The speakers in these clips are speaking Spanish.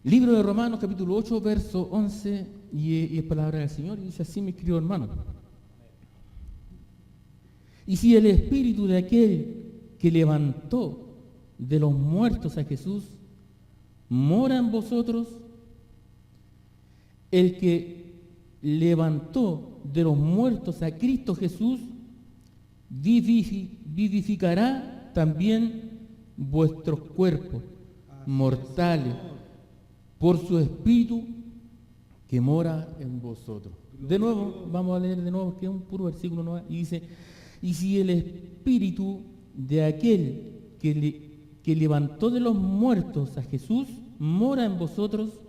Libro de Romanos, capítulo 8, verso 11, y es palabra del Señor, y dice así, mis queridos hermanos. Y si el espíritu de aquel que levantó de los muertos a Jesús mora en vosotros, el que levantó de los muertos a Cristo Jesús vivificará también vuestros cuerpos mortales por su espíritu que mora en vosotros. De nuevo, vamos a leer de nuevo, que es un puro versículo, ¿no? Y dice, y si el espíritu de aquel que levantó de los muertos a Jesús mora en vosotros,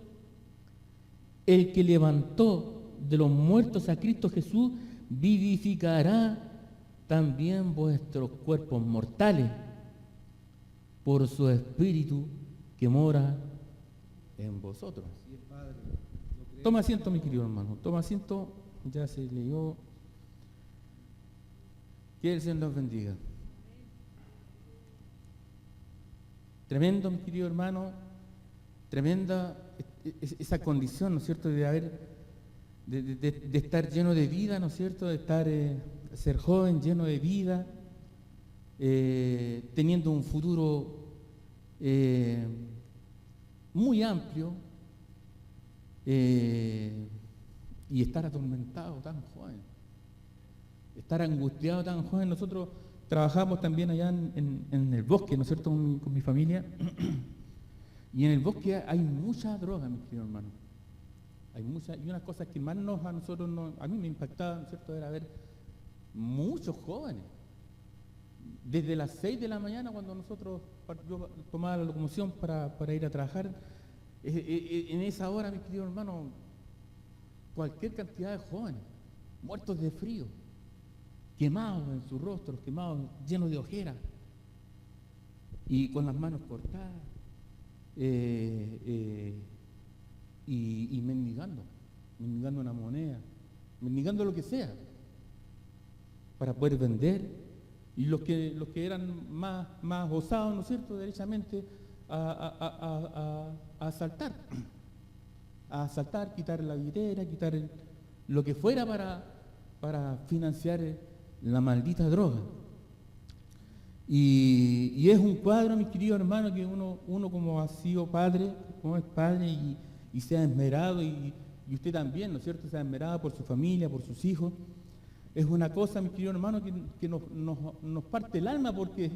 el que levantó de los muertos a Cristo Jesús vivificará también vuestros cuerpos mortales por su espíritu que mora en vosotros. Toma asiento, mi querido hermano, toma asiento, ya se leyó. Que el Señor los bendiga. Tremendo, mi querido hermano, tremenda esa condición, ¿no es cierto?, de estar lleno de vida, ¿no es cierto?, de estar, ser joven, lleno de vida, teniendo un futuro muy amplio, y estar atormentado tan joven, estar angustiado tan joven. Nosotros trabajamos también allá en el bosque, ¿no es cierto?, con mi familia, y en el bosque hay mucha droga, mis queridos hermanos. Hay muchas, y unas cosas que más a mí me impactaba, ¿no es cierto?, era ver muchos jóvenes, desde las 6 de la mañana, cuando yo tomaba la locomoción para ir a trabajar, en esa hora, mis queridos hermanos, cualquier cantidad de jóvenes, muertos de frío, quemados en sus rostros, quemados, llenos de ojeras, y con las manos cortadas, y mendigando una moneda, mendigando lo que sea, para poder vender. Y los que eran más osados, ¿no es cierto?, derechamente a asaltar, quitar la billetera, quitar lo que fuera para financiar la maldita droga. Y es un cuadro, mis queridos hermanos, que uno como ha sido padre, como es padre y se ha esmerado, y usted también, ¿no es cierto?, se ha esmerado por su familia, por sus hijos. Es una cosa, mis queridos hermanos, que nos parte el alma, porque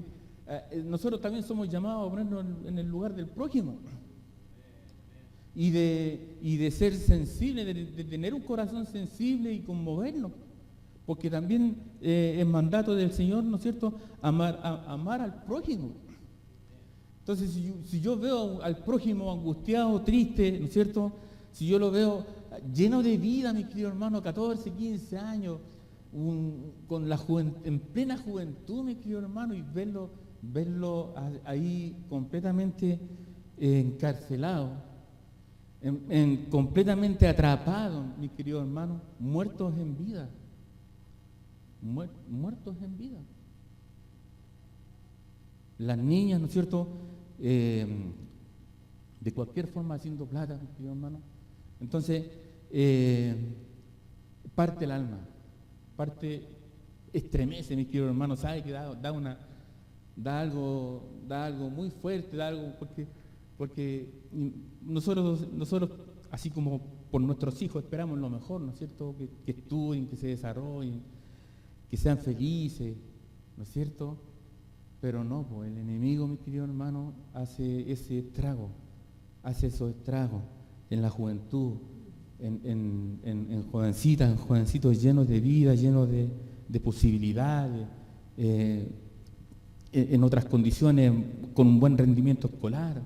nosotros también somos llamados a ponernos en el lugar del prójimo. Y de ser sensible, de tener un corazón sensible y conmovernos. Porque también es mandato del Señor, ¿no es cierto?, amar al prójimo. Entonces, si yo veo al prójimo angustiado, triste, ¿no es cierto?, si yo lo veo lleno de vida, mis queridos hermanos, 14, 15 años, en plena juventud, mis queridos hermanos, y verlo ahí completamente encarcelado, completamente atrapado, mis queridos hermanos, muertos en vida. Muertos en vida. Las niñas, ¿no es cierto?, de cualquier forma haciendo plata, mis queridos hermanos. Entonces, parte el alma, estremece, mis queridos hermanos, sabe que da algo muy fuerte, da algo, porque nosotros, así como por nuestros hijos, esperamos lo mejor, ¿no es cierto?, que estudien, que se desarrollen, que sean felices, ¿no es cierto? Pero no, pues el enemigo, mis queridos hermanos, hace esos estragos en la juventud, en jovencitas, en jovencitos llenos de vida, llenos de posibilidades, en otras condiciones, con un buen rendimiento escolar,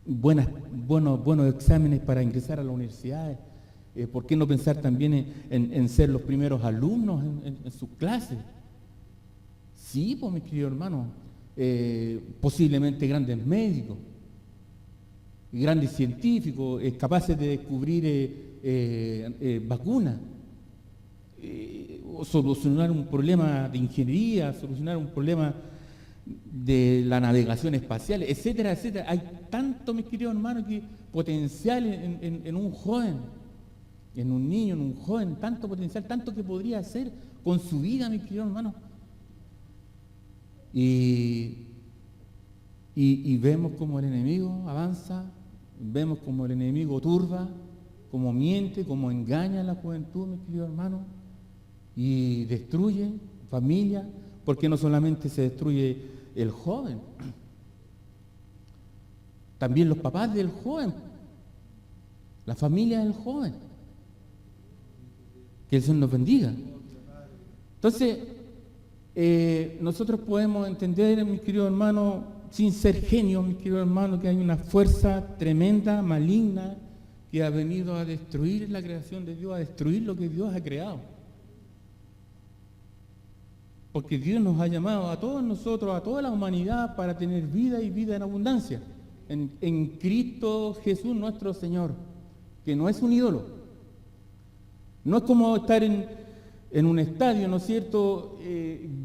buenos exámenes para ingresar a las universidades. ¿Por qué no pensar también en ser los primeros alumnos en sus clases? Sí, pues mis queridos hermanos, posiblemente grandes médicos, grandes científicos, capaces de descubrir vacunas, o solucionar un problema de ingeniería, solucionar un problema de la navegación espacial, etcétera, etcétera. Hay tanto, mis queridos hermanos, que potencial en un joven, en un niño, en un joven, tanto potencial, tanto que podría hacer con su vida, mis queridos hermanos. Y vemos como el enemigo avanza, vemos como el enemigo turba, como miente, como engaña a la juventud, mis queridos hermanos, y destruye familia, porque no solamente se destruye el joven, también los papás del joven, la familia del joven. Que el Señor nos bendiga. Entonces, nosotros podemos entender, mis queridos hermanos, sin ser genios, mis queridos hermanos, que hay una fuerza tremenda, maligna, que ha venido a destruir la creación de Dios, a destruir lo que Dios ha creado. Porque Dios nos ha llamado a todos nosotros, a toda la humanidad, para tener vida y vida en abundancia. En Cristo Jesús nuestro Señor, que no es un ídolo. No es como estar en un estadio, ¿no es cierto?,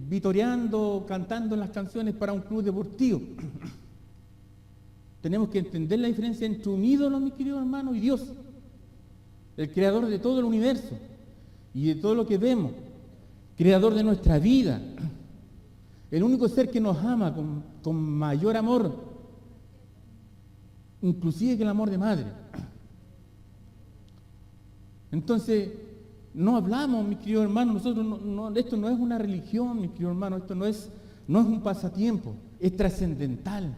vitoreando, cantando las canciones para un club deportivo. Tenemos que entender la diferencia entre un ídolo, mis queridos hermanos, y Dios, el creador de todo el universo y de todo lo que vemos, creador de nuestra vida, el único ser que nos ama con mayor amor, inclusive que el amor de madre. Entonces, no hablamos, mis queridos hermanos, nosotros esto no es una religión, mis queridos hermanos, esto no es un pasatiempo, es trascendental.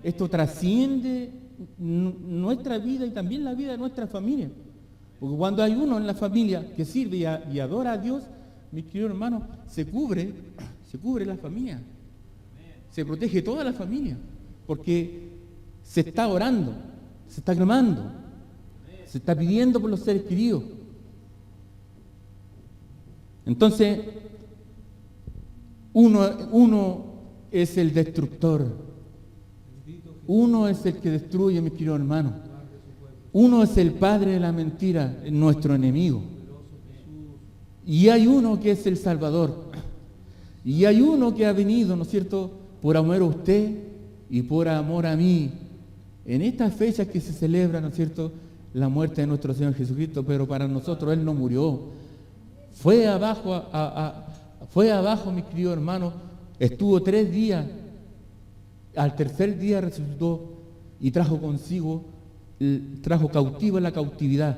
Esto trasciende nuestra vida y también la vida de nuestra familia. Porque cuando hay uno en la familia que sirve y adora a Dios, mis queridos hermanos, se cubre la familia. Se protege toda la familia. Porque se está orando, se está clamando, se está pidiendo por los seres queridos. Entonces, uno es el destructor. Uno es el que destruye, mis queridos hermanos. Uno es el padre de la mentira, nuestro enemigo. Y hay uno que es el Salvador. Y hay uno que ha venido, ¿no es cierto?, por amor a usted y por amor a mí. En estas fechas que se celebra, ¿no es cierto?, la muerte de nuestro Señor Jesucristo, pero para nosotros Él no murió. Fue abajo, mis queridos hermanos, estuvo 3 días, al tercer día resucitó y trajo cautivo la cautividad.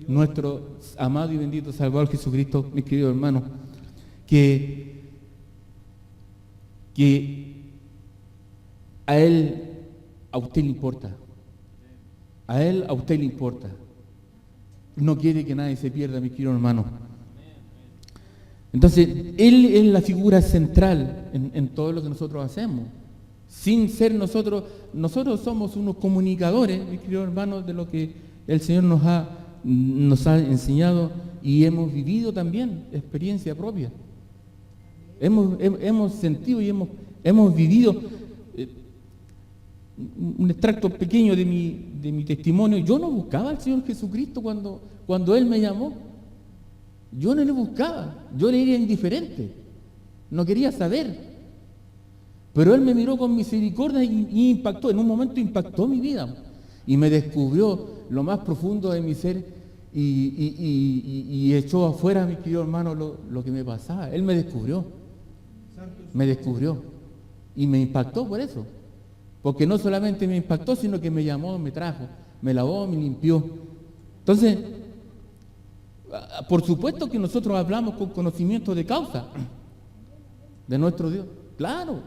Nuestro amado y bendito Salvador Jesucristo, mis queridos hermanos, que a Él, a usted le importa. A Él, a usted le importa. No quiere que nadie se pierda, mis queridos hermanos. Entonces, Él es la figura central en todo lo que nosotros hacemos. Sin ser nosotros somos unos comunicadores, mis queridos hermanos, de lo que el Señor nos ha enseñado y hemos vivido también, experiencia propia. Hemos sentido y hemos vivido un extracto pequeño de mi testimonio. Yo no buscaba al Señor Jesucristo cuando Él me llamó. Yo no le buscaba, yo le era indiferente, no quería saber. Pero Él me miró con misericordia y impactó, en un momento impactó mi vida y me descubrió lo más profundo de mi ser y echó afuera, mis queridos hermanos, lo que me pasaba. Él me descubrió y me impactó por eso. Porque no solamente me impactó, sino que me llamó, me trajo, me lavó, me limpió. Entonces, por supuesto que nosotros hablamos con conocimiento de causa de nuestro Dios. Claro,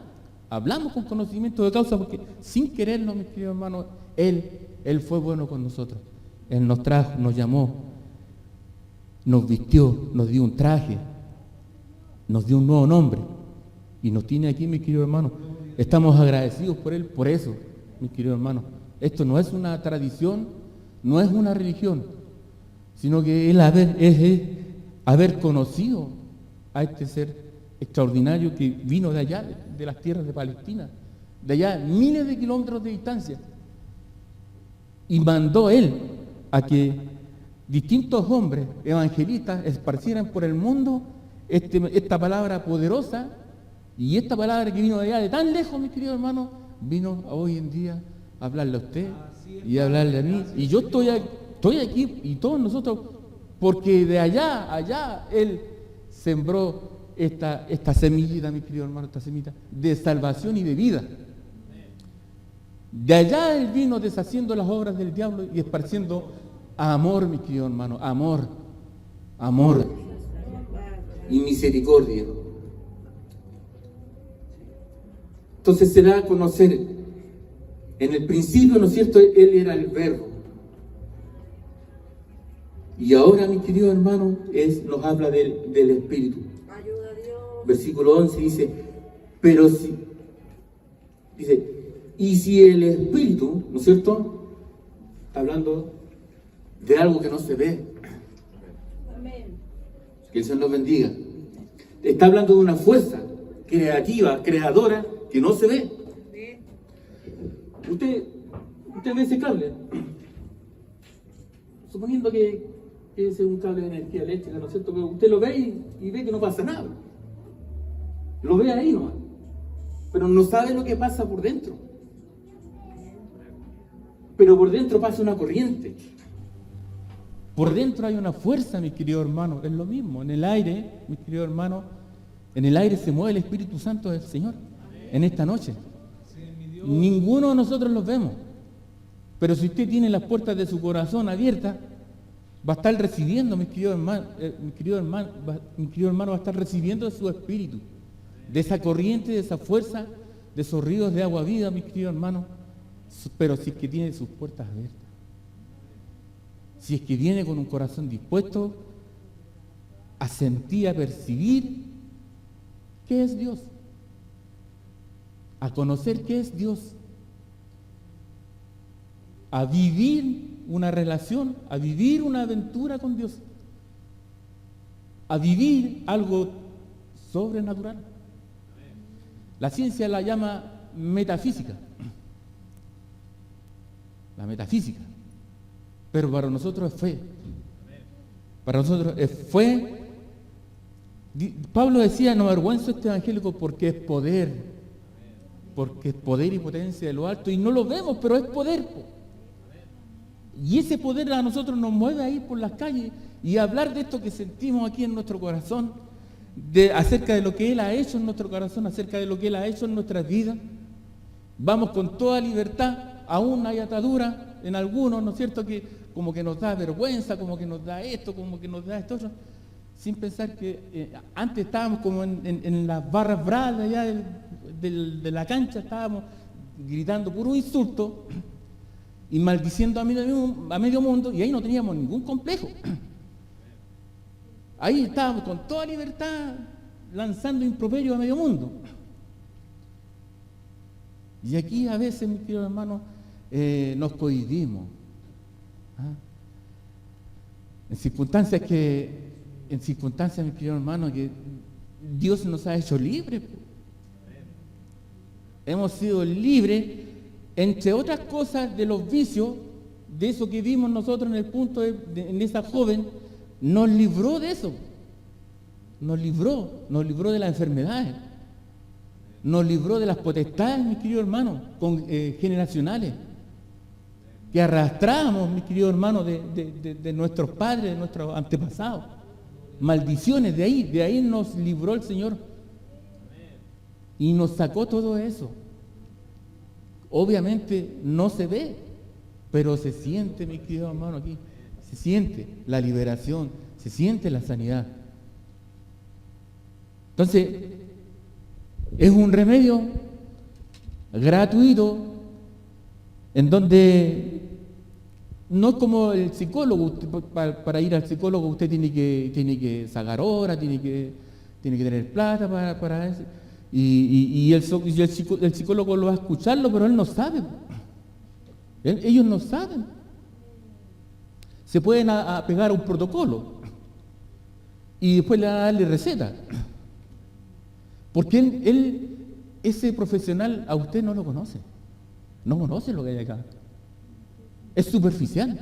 hablamos con conocimiento de causa porque sin quererlo, mis queridos hermanos, Él fue bueno con nosotros. Él nos trajo, nos llamó, nos vistió, nos dio un traje, nos dio un nuevo nombre y nos tiene aquí, mis queridos hermanos. Estamos agradecidos por Él, por eso, mis queridos hermanos. Esto no es una tradición, no es una religión, sino que es haber conocido a este ser extraordinario que vino de allá, de las tierras de Palestina, de allá, miles de kilómetros de distancia, y mandó Él a que distintos hombres evangelistas esparcieran por el mundo esta palabra poderosa y esta palabra que vino de allá, de tan lejos, mis queridos hermanos, vino hoy en día a hablarle a usted y a hablarle a mí. Y yo estoy aquí y todos nosotros, porque de allá Él sembró esta semillita, mi querido hermano, esta semillita de salvación y de vida. De allá Él vino deshaciendo las obras del diablo y esparciendo amor, mi querido hermano, amor y misericordia. Entonces se da a conocer, en el principio, ¿no es cierto?, Él era el Verbo. Y ahora, mi querido hermano, nos habla del Espíritu. Ayuda a Dios. Versículo 11 dice, y si el Espíritu, ¿no es cierto?, está hablando de algo que no se ve. Amén. Que el Señor nos bendiga. Está hablando de una fuerza creativa, creadora, que no se ve. Usted ve ese cable. Suponiendo que ese es un cable de energía eléctrica, ¿no es cierto? Pero usted lo ve y ve que no pasa nada. Lo ve ahí nomás. Pero no sabe lo que pasa por dentro. Pero por dentro pasa una corriente. Por dentro hay una fuerza, mi querido hermano. Es lo mismo. En el aire, mi querido hermano, en el aire se mueve el Espíritu Santo del Señor. En esta noche. Ninguno de nosotros los vemos. Pero si usted tiene las puertas de su corazón abiertas, va a estar recibiendo, mi querido hermano, va a estar recibiendo de su espíritu, de esa corriente, de esa fuerza, de esos ríos de agua vida, mi querido hermano. Pero si es que tiene sus puertas abiertas, si es que viene con un corazón dispuesto a sentir, a percibir qué es Dios, a conocer qué es Dios, a vivir una relación, a vivir una aventura con Dios, a vivir algo sobrenatural. La ciencia la llama metafísica, la metafísica, pero para nosotros es fe. Para nosotros es fe. Pablo decía, no avergüenzo este evangélico porque es poder y potencia de lo alto, y no lo vemos, pero es poder. Y ese poder a nosotros nos mueve a ir por las calles y a hablar de esto que sentimos aquí en nuestro corazón, acerca de lo que Él ha hecho en nuestro corazón, acerca de lo que Él ha hecho en nuestras vidas. Vamos con toda libertad. Aún hay atadura en algunos, ¿no es cierto?, que como que nos da vergüenza, como que nos da esto, como que nos da esto otro, sin pensar que antes estábamos como en las barras bravas allá de la cancha, estábamos gritando puro insulto y maldiciendo a medio mundo, y ahí no teníamos ningún complejo. Ahí estábamos con toda libertad lanzando improperios a medio mundo. Y aquí a veces, mis queridos hermanos, nos cohibimos. En circunstancias, mis queridos hermanos, que Dios nos ha hecho libres. Hemos sido libres, entre otras cosas, de los vicios, de eso que vimos nosotros en el punto en esa joven. Nos libró de eso. Nos libró de las enfermedades. Nos libró de las potestades, mis queridos hermanos, generacionales, que arrastramos, mis queridos hermanos, de nuestros padres, de nuestros antepasados. Maldiciones, de ahí nos libró el Señor. Y nos sacó todo eso. Obviamente no se ve, pero se siente, mis queridos hermanos, aquí. Se siente la liberación, se siente la sanidad. Entonces, es un remedio gratuito, en donde no es como el psicólogo. Para ir al psicólogo usted tiene que sacar horas, tiene que tener plata para eso. Y el psicólogo lo va a escucharlo, pero él no sabe. Ellos no saben. Se pueden apegar a un protocolo y después le van a darle receta. Porque ese profesional a usted no lo conoce. No conoce lo que hay acá. Es superficial.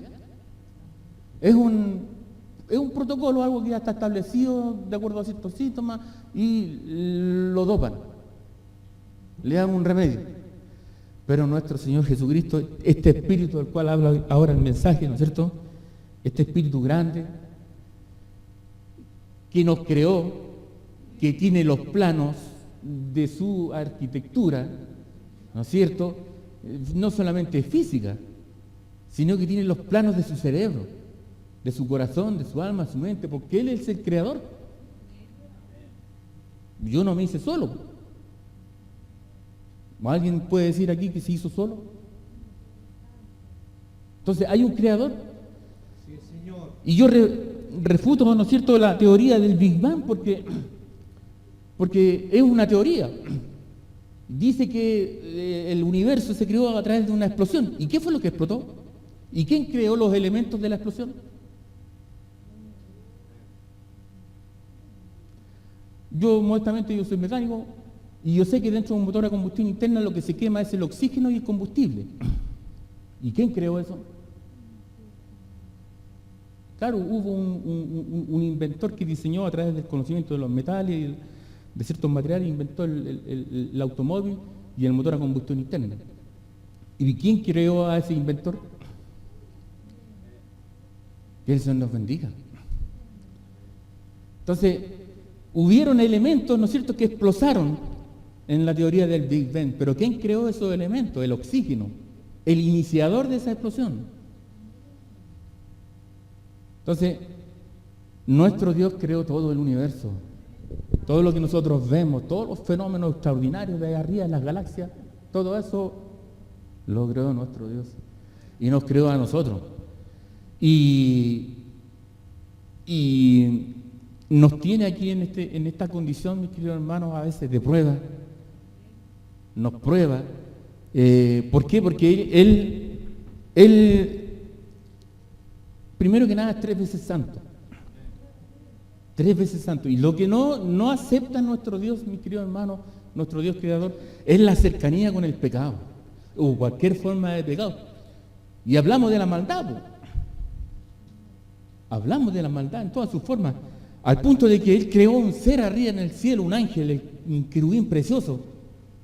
Es un protocolo, algo que ya está establecido de acuerdo a ciertos síntomas, y lo dopan. Le dan un remedio. Pero nuestro Señor Jesucristo, este Espíritu del cual habla ahora el mensaje, ¿no es cierto? Este Espíritu grande, que nos creó, que tiene los planos de su arquitectura, ¿no es cierto? No solamente física, sino que tiene los planos de su cerebro, de su corazón, de su alma, de su mente, porque Él es el creador. Yo no me hice solo. ¿Alguien puede decir aquí que se hizo solo? Entonces, hay un creador. Sí, Señor. Y yo refuto, ¿no es cierto?, la teoría del Big Bang, porque es una teoría. Dice que el universo se creó a través de una explosión. ¿Y qué fue lo que explotó? ¿Y quién creó los elementos de la explosión? Yo, modestamente, yo soy mecánico, y yo sé que dentro de un motor a combustión interna lo que se quema es el oxígeno y el combustible. ¿Y quién creó eso? Claro, hubo un inventor que diseñó a través del conocimiento de los metales, de ciertos materiales, inventó el automóvil y el motor a combustión interna. ¿Y quién creó a ese inventor? Que el Señor nos bendiga. Entonces, hubieron elementos, ¿no es cierto?, que explosaron en la teoría del Big Bang. Pero ¿quién creó esos elementos? El oxígeno, el iniciador de esa explosión. Entonces, nuestro Dios creó todo el universo, todo lo que nosotros vemos, todos los fenómenos extraordinarios de ahí arriba en las galaxias, todo eso lo creó nuestro Dios y nos creó a nosotros. Y nos tiene aquí en esta condición, mis queridos hermanos, a veces de prueba. Nos prueba. ¿Por qué? Porque Él, primero que nada, es 3 veces santo. 3 veces santo. Y lo que no acepta nuestro Dios, mis queridos hermanos, nuestro Dios creador, es la cercanía con el pecado, o cualquier forma de pecado. Y hablamos de la maldad, pues. Hablamos de la maldad en todas sus formas, al punto de que Él creó un ser arriba en el cielo, un ángel, un querubín precioso,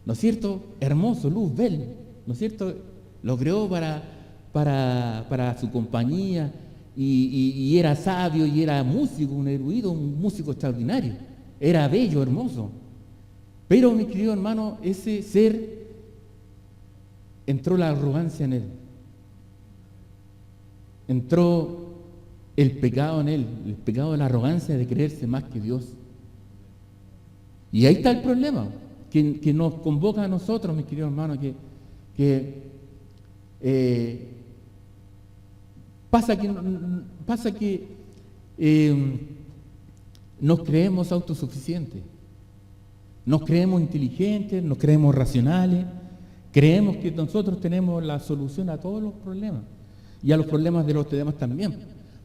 ¿no es cierto? Hermoso, luz, vel, ¿no es cierto? Lo creó para su compañía, y era sabio, y era músico, un erudito, un músico extraordinario. Era bello, hermoso. Pero, mi querido hermano, ese ser, entró la arrogancia en él. Entró el pecado en él, el pecado de la arrogancia de creerse más que Dios. Y ahí está el problema, que nos convoca a nosotros, mis queridos hermanos, pasa que nos creemos autosuficientes, nos creemos inteligentes, nos creemos racionales, creemos que nosotros tenemos la solución a todos los problemas y a los problemas de los demás también,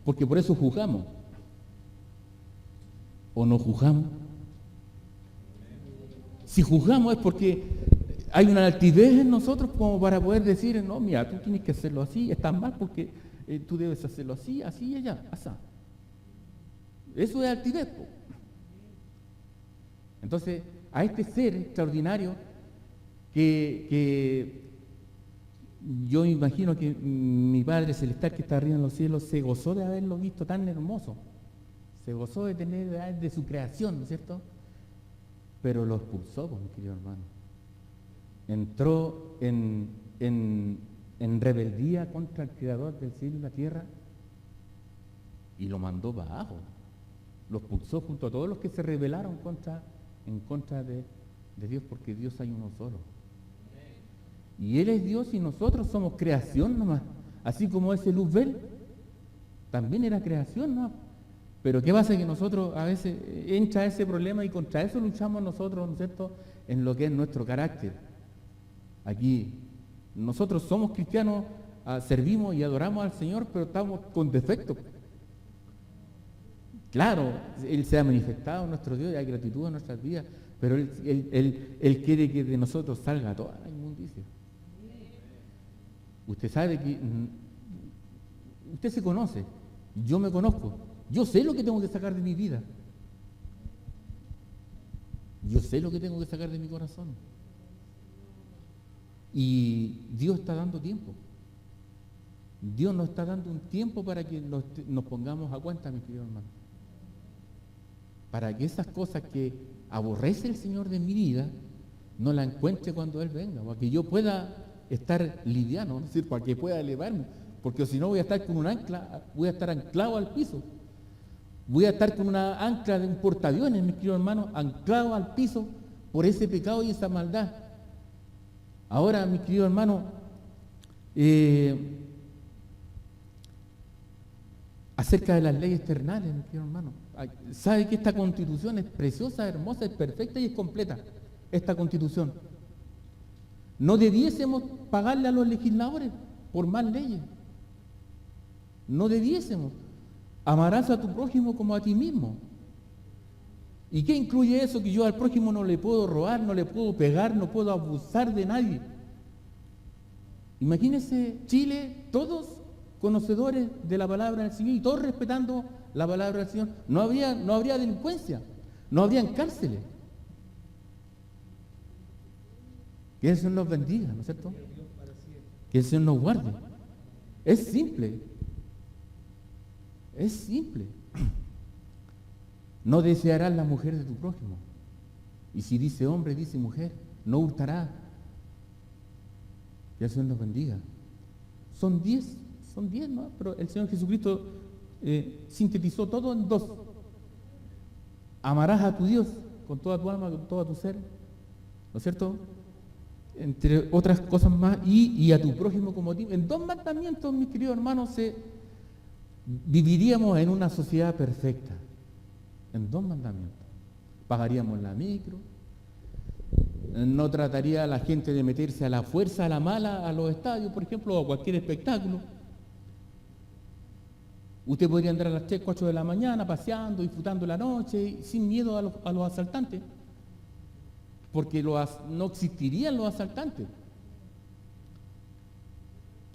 porque por eso juzgamos. ¿O no juzgamos? Si juzgamos es porque hay una altivez en nosotros como para poder decir, no, mira, tú tienes que hacerlo así, estás mal porque tú debes hacerlo así, así y allá, así. Eso es altivez, po. Entonces, a este ser extraordinario que yo imagino que mi Padre Celestial que está arriba en los cielos se gozó de haberlo visto tan hermoso, se gozó de tener de su creación, ¿no es cierto? Pero lo expulsó, pues, mi querido hermano. Entró en rebeldía contra el Creador del cielo y la tierra y lo mandó para abajo. Lo expulsó junto a todos los que se rebelaron en contra de Dios, porque Dios hay uno solo. Y Él es Dios y nosotros somos creación nomás. Así como ese Luzbel también era creación, ¿no? Pero ¿qué pasa? Que nosotros a veces entra ese problema y contra eso luchamos nosotros, ¿no es cierto?, en lo que es nuestro carácter. Aquí, nosotros somos cristianos, servimos y adoramos al Señor, pero estamos con defectos. Claro, Él se ha manifestado, nuestro Dios, y hay gratitud en nuestras vidas, pero Él quiere que de nosotros salga toda la inmundicia. Usted sabe que usted se conoce, yo me conozco, yo sé lo que tengo que sacar de mi vida, yo sé lo que tengo que sacar de mi corazón. Y Dios está dando tiempo. Dios nos está dando un tiempo para que nos pongamos a cuenta, mi querido hermano. Para que esas cosas que aborrece el Señor de mi vida, no la encuentre cuando Él venga, para que yo pueda estar liviano, es decir, para que pueda elevarme, porque si no voy a estar con un ancla, voy a estar anclado al piso. Voy a estar con una ancla de un portaaviones, mi querido hermano, anclado al piso por ese pecado y esa maldad. Ahora, mi querido hermano, acerca de las leyes terrenales, mi querido hermano, sabe que esta constitución es preciosa, hermosa, es perfecta y es completa, esta constitución. No debiésemos pagarle a los legisladores por más leyes. No debiésemos. Amarás a tu prójimo como a ti mismo. ¿Y qué incluye eso? Que yo al prójimo no le puedo robar, no le puedo pegar, no puedo abusar de nadie. Imagínense Chile, todos conocedores de la palabra del Señor y todos respetando la palabra del Señor. No habría delincuencia, no habrían cárceles. Que el Señor nos bendiga, ¿no es cierto? Que el Señor nos guarde. Es simple. Es simple. No desearás la mujer de tu prójimo. Y si dice hombre, dice mujer, no hurtarás. Que el Señor nos bendiga. Son 10, ¿no? Pero el Señor Jesucristo sintetizó todo en 2. Amarás a tu Dios con toda tu alma, con todo tu ser, ¿no es cierto? Entre otras cosas más, y a tu prójimo como a ti. En 2 mandamientos, mis queridos hermanos, viviríamos en una sociedad perfecta. En 2 mandamientos. Pagaríamos la micro, no trataría a la gente de meterse a la fuerza, a la mala, a los estadios, por ejemplo, o a cualquier espectáculo. Usted podría andar a las 3, 4 de la mañana paseando, disfrutando la noche, sin miedo a los asaltantes, porque no existirían los asaltantes.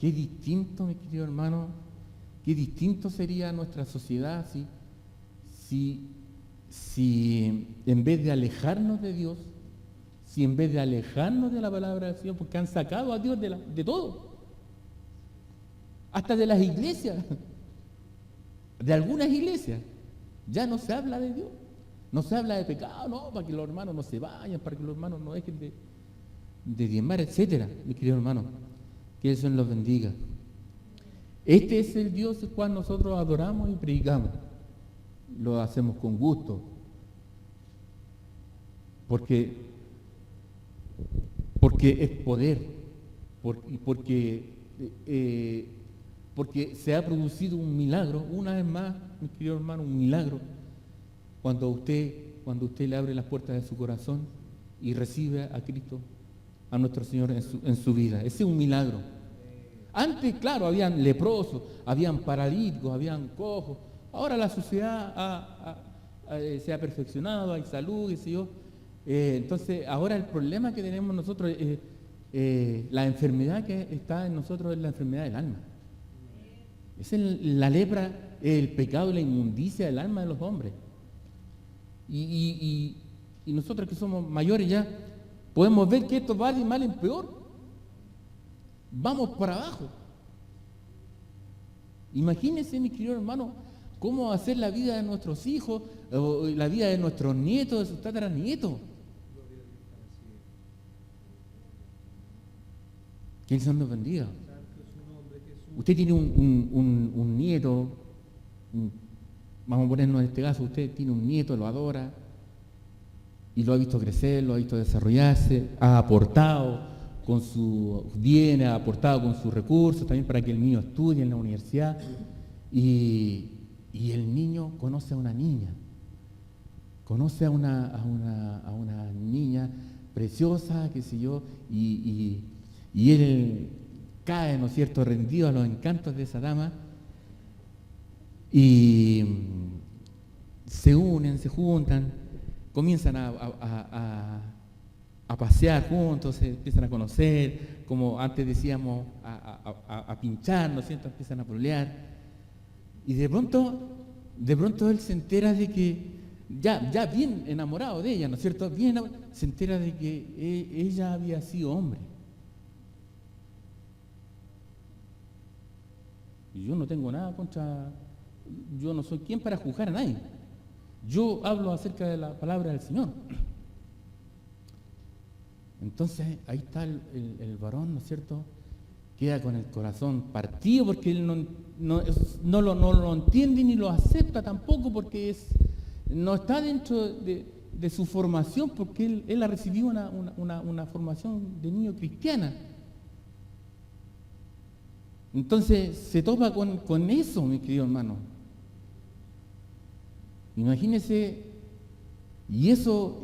Qué distinto, mi querido hermano, qué distinto sería nuestra sociedad si en vez de alejarnos de Dios, si en vez de alejarnos de la palabra del Señor, porque han sacado a Dios de todo, hasta de las iglesias, de algunas iglesias, ya no se habla de Dios, no se habla de pecado, no, para que los hermanos no se vayan, para que los hermanos no dejen de diezmar, etcétera, mi querido hermano, que el Señor los bendiga. Este es el Dios el cual nosotros adoramos y predicamos, lo hacemos con gusto, porque es poder, porque se ha producido un milagro, una vez más, mi querido hermano, un milagro, cuando usted le abre las puertas de su corazón y recibe a Cristo, a nuestro Señor en su vida. Ese es un milagro. Antes, claro, habían leprosos, habían paralíticos, habían cojos. Ahora la sociedad se ha perfeccionado, hay salud, qué sé yo. Entonces, ahora el problema que tenemos nosotros, la enfermedad que está en nosotros es la enfermedad del alma. Es la lepra, el pecado y la inmundicia del alma de los hombres. Y nosotros que somos mayores ya, podemos ver que esto va de mal en peor. Vamos para abajo. Imagínense, mi querido hermano, cómo va a ser la vida de nuestros hijos, o la vida de nuestros nietos, de sus tataranietos. Que el Señor nos bendiga. Usted tiene un nieto, vamos a ponernos en este caso, usted tiene un nieto, lo adora, y lo ha visto crecer, lo ha visto desarrollarse, ha aportado con sus bienes, ha aportado con sus recursos, también para que el niño estudie en la universidad, y el niño conoce a una niña, conoce a una niña preciosa, qué sé yo, y él cae, ¿no es cierto?, rendido a los encantos de esa dama, y se unen, se juntan, comienzan a pasear juntos, se empiezan a conocer, como antes decíamos, a pinchar, ¿no es cierto?, empiezan a pololear, y de pronto él se entera de que, ya bien enamorado de ella, ¿no es cierto?, se entera de que ella había sido hombre. Y yo no tengo nada contra, yo no soy quien para juzgar a nadie. Yo hablo acerca de la palabra del Señor. Entonces, ahí está el varón, ¿no es cierto? Queda con el corazón partido porque él no lo entiende ni lo acepta tampoco porque no está dentro de su formación porque él ha recibido una formación de niño cristiana. Entonces se topa con eso, mi querido hermano. Imagínese, y eso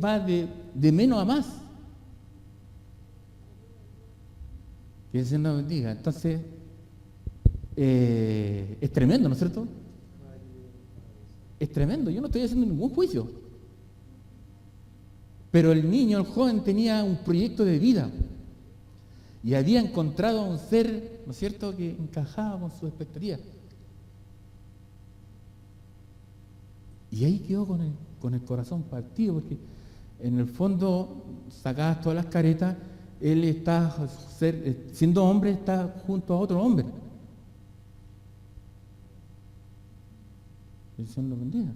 va de menos a más. Que el Señor nos bendiga. Entonces, es tremendo, ¿no es cierto? Es tremendo, yo no estoy haciendo ningún juicio. Pero el niño, el joven, tenía un proyecto de vida. Y había encontrado a un ser, ¿no es cierto?, que encajaba con sus expectativas. Y ahí quedó con el corazón partido, porque en el fondo, sacadas todas las caretas, él está, siendo hombre, está junto a otro hombre. El Señor lo bendiga.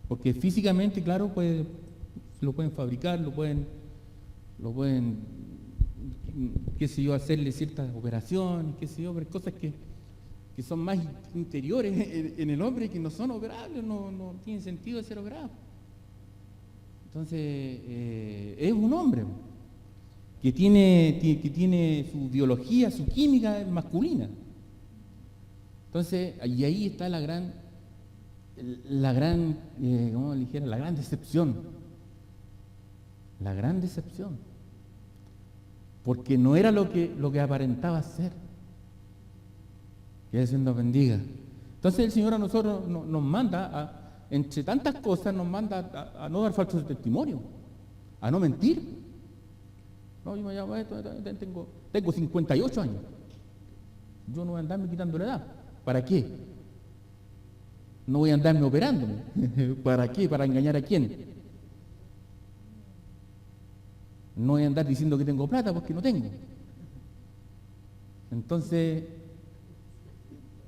Porque físicamente, claro, lo pueden fabricar, lo pueden, qué sé yo, hacerle ciertas operaciones, qué sé yo, pero cosas que son más interiores en el hombre que no son operables, no tienen sentido de ser operados. Entonces, es un hombre que tiene su biología, su química masculina. Entonces, y ahí está la gran ¿cómo le dijera? La gran decepción. La gran decepción. Porque no era lo que aparentaba ser. Que el Señor nos bendiga. Entonces el Señor a nosotros nos manda, entre tantas cosas, nos manda a no dar falsos testimonios, a no mentir. No, yo me llamo esto, tengo 58 años. Yo no voy a andarme quitando la edad. ¿Para qué? No voy a andarme operándome. ¿Para qué? ¿Para engañar a quién? No voy a andar diciendo que tengo plata porque no tengo. Entonces,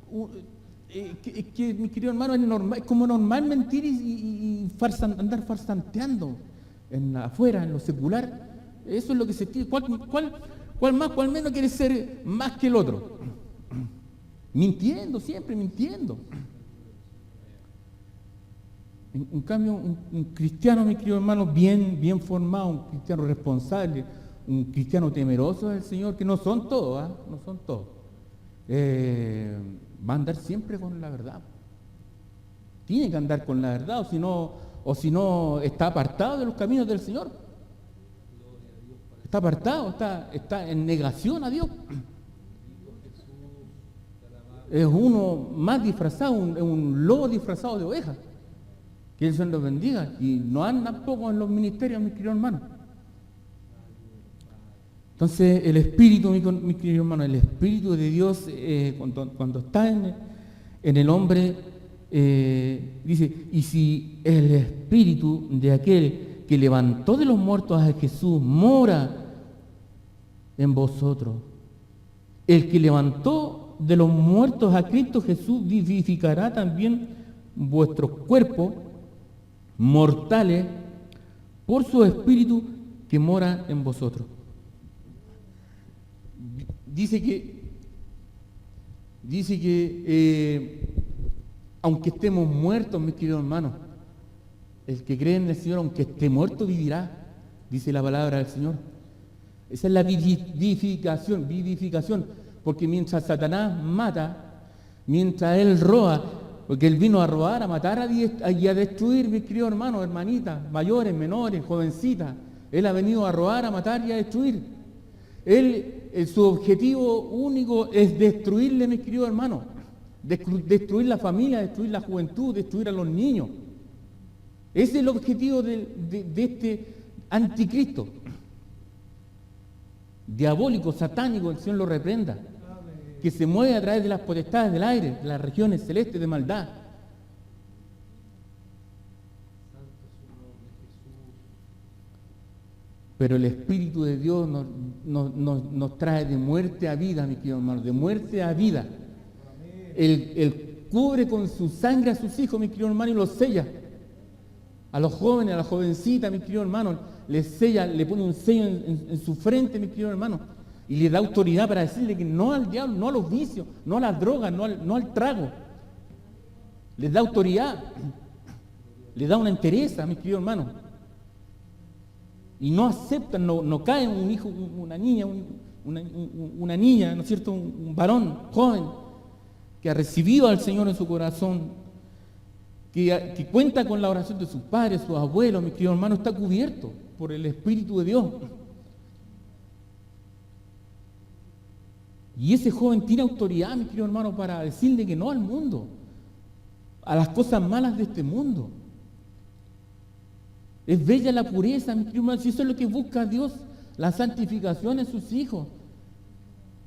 mi querido hermano, es como normal mentir y andar farsanteando afuera, en lo secular. Eso es lo que se quiere. ¿Cuál más, cuál menos quiere ser más que el otro? Mintiendo, siempre mintiendo. En cambio, un cristiano, mi querido hermano, bien formado, un cristiano responsable, un cristiano temeroso del Señor, que no son todos, no son todos, va a andar siempre con la verdad. Tiene que andar con la verdad, o si no está apartado de los caminos del Señor. Está apartado, está en negación a Dios. Es uno más disfrazado, un lobo disfrazado de oveja. Que el Señor los bendiga. Y no andan poco en los ministerios, mis queridos hermanos. Entonces, el Espíritu, mi querido hermano, el Espíritu de Dios, cuando está en el hombre, dice, y si el Espíritu de aquel que levantó de los muertos a Jesús mora en vosotros, el que levantó de los muertos a Cristo Jesús vivificará también vuestros cuerpos mortales por su Espíritu que mora en vosotros. Dice que aunque estemos muertos, mis queridos hermanos, el que cree en el Señor, aunque esté muerto, vivirá, dice la palabra del Señor. Esa es la vivificación, porque mientras Satanás mata, mientras él roba, porque él vino a robar, a matar y a destruir, mis queridos hermanos, hermanitas, mayores, menores, jovencitas, él ha venido a robar, a matar y a destruir. Su objetivo único es destruirle, mis queridos hermanos, destruir la familia, destruir la juventud, destruir a los niños. Ese es el objetivo de este anticristo. Diabólico, satánico, el Señor lo reprenda. Que se mueve a través de las potestades del aire, de las regiones celestes de maldad. Pero el Espíritu de Dios nos trae de muerte a vida, mi querido hermano, de muerte a vida. Él cubre con su sangre a sus hijos, mi querido hermano, y los sella. A los jóvenes, a las jovencitas, mi querido hermano, les sella, le pone un sello en su frente, mi querido hermano, y le da autoridad para decirle que no al diablo, no a los vicios, no a las drogas, no al trago. Les da autoridad, le da una entereza, mi querido hermano. Y no aceptan, no cae un hijo, una niña, una niña, ¿no es cierto? Un varón joven que ha recibido al Señor en su corazón, que cuenta con la oración de sus padres, sus abuelos, mi querido hermano, está cubierto por el Espíritu de Dios. Y ese joven tiene autoridad, mi querido hermano, para decirle que no al mundo, a las cosas malas de este mundo. Es bella la pureza, mi querido hermano, si eso es lo que busca Dios, la santificación en sus hijos.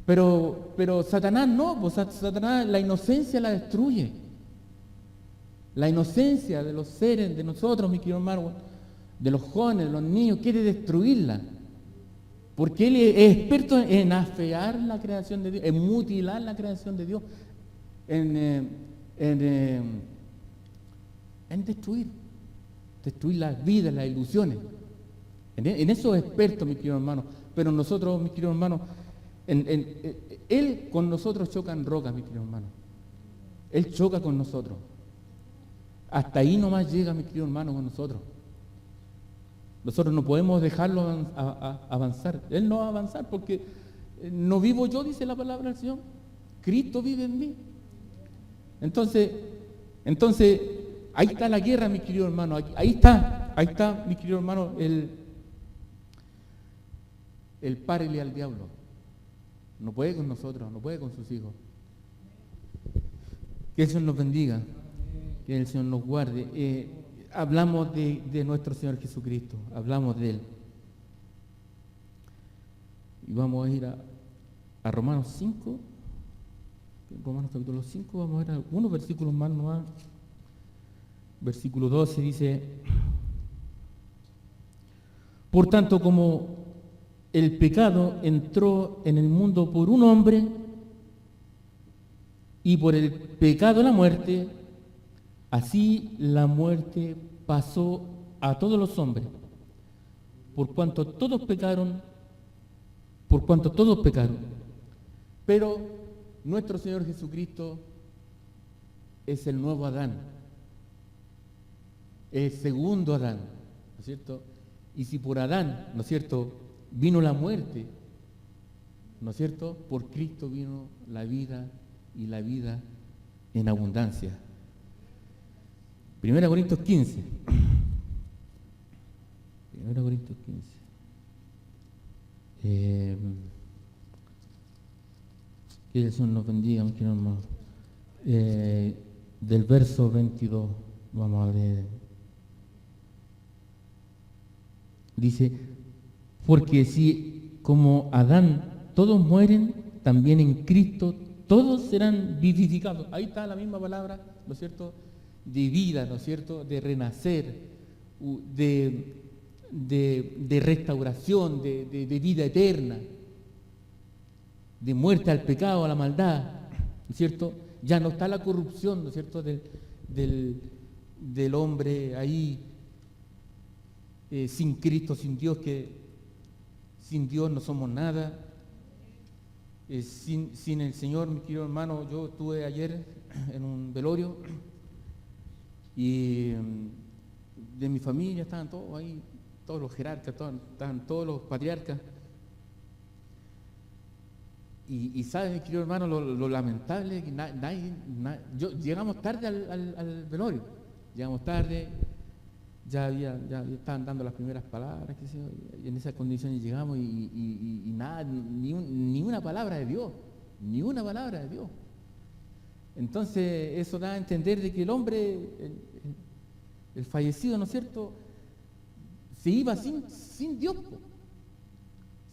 Pero Satanás no, pues Satanás la inocencia la destruye. La inocencia de los seres, de nosotros, mi querido hermano, de los jóvenes, de los niños, quiere destruirla. Porque él es experto en afear la creación de Dios, en mutilar la creación de Dios, en destruir las vidas, las ilusiones. En eso es experto, mi querido hermano. Pero nosotros, mi querido hermano, Él con nosotros choca en rocas, mi querido hermano. Él choca con nosotros. Hasta ahí nomás llega, mi querido hermano, con nosotros. Nosotros no podemos dejarlo avanzar. Él no va a avanzar porque no vivo yo, dice la palabra del Señor. Cristo vive en mí. Entonces, ahí está la guerra, mi querido hermano. Ahí está, mi querido hermano, el párele al diablo. No puede con nosotros, no puede con sus hijos. Que el Señor nos bendiga, que el Señor nos guarde. Hablamos de nuestro Señor Jesucristo, hablamos de Él. Y vamos a ir a Romanos 5, Romanos capítulo 5, vamos a ver algunos versículos más nomás. Versículo 12 dice: por tanto, como el pecado entró en el mundo por un hombre, y por el pecado la muerte, así la muerte pasó a todos los hombres, por cuanto todos pecaron. Pero nuestro Señor Jesucristo es el nuevo Adán, el segundo Adán, ¿no es cierto? Y si por Adán, ¿no es cierto?, vino la muerte, ¿no es cierto?, por Cristo vino la vida, y la vida en abundancia. 1 Corintios 15. 1 Corintios 15. Que el Señor nos bendiga, mi querido hermano. Del verso 22, vamos a leer. Dice: porque si como Adán todos mueren, también en Cristo todos serán vivificados. Ahí está la misma palabra, ¿no es cierto?, de vida, ¿no es cierto?, de renacer, de restauración, de vida eterna, de muerte al pecado, a la maldad, ¿no es cierto? Ya no está la corrupción, ¿no es cierto?, del hombre ahí, sin Cristo, sin Dios, que sin Dios no somos nada. Sin el Señor, mi querido hermano, yo estuve ayer en un velorio y de mi familia estaban todos ahí, todos los jerarcas, estaban todos los patriarcas. Y sabes, mi querido hermano, lo lamentable que llegamos tarde al velorio, llegamos tarde, ya estaban dando las primeras palabras, qué sé yo, y en esas condiciones llegamos y nada, ni una palabra de Dios, ni una palabra de Dios. Entonces eso da a entender de que el hombre, el fallecido, ¿no es cierto?, se iba sin Dios,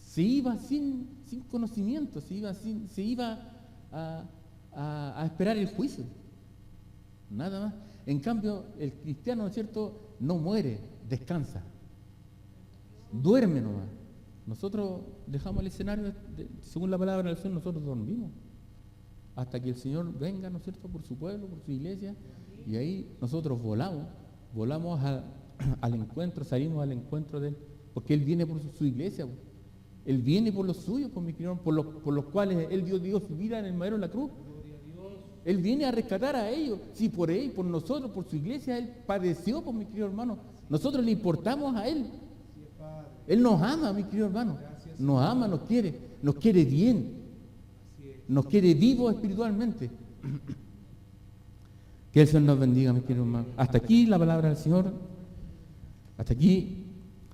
se iba sin conocimiento, se iba a esperar el juicio, nada más. En cambio, el cristiano, ¿no es cierto?, no muere, descansa. duerme nomás. Nosotros dejamos el escenario, según la palabra del Señor, nosotros dormimos. Hasta que el Señor venga, ¿no es cierto?, por su pueblo, por su iglesia, y ahí nosotros volamos al encuentro, salimos al encuentro de Él, porque Él viene por su iglesia, Él viene por los suyos, por mis queridos, por los cuales Él dio su vida en el madero de la cruz. Él viene a rescatar a ellos. Si por Él, por nosotros, por su iglesia, Él padeció, por mis queridos hermanos. Nosotros le importamos a Él. Él nos ama, mis queridos hermanos. Nos ama, nos quiere bien. Nos quiere vivos espiritualmente. Que el Señor nos bendiga, mis queridos hermanos. Hasta aquí la palabra del Señor. Hasta aquí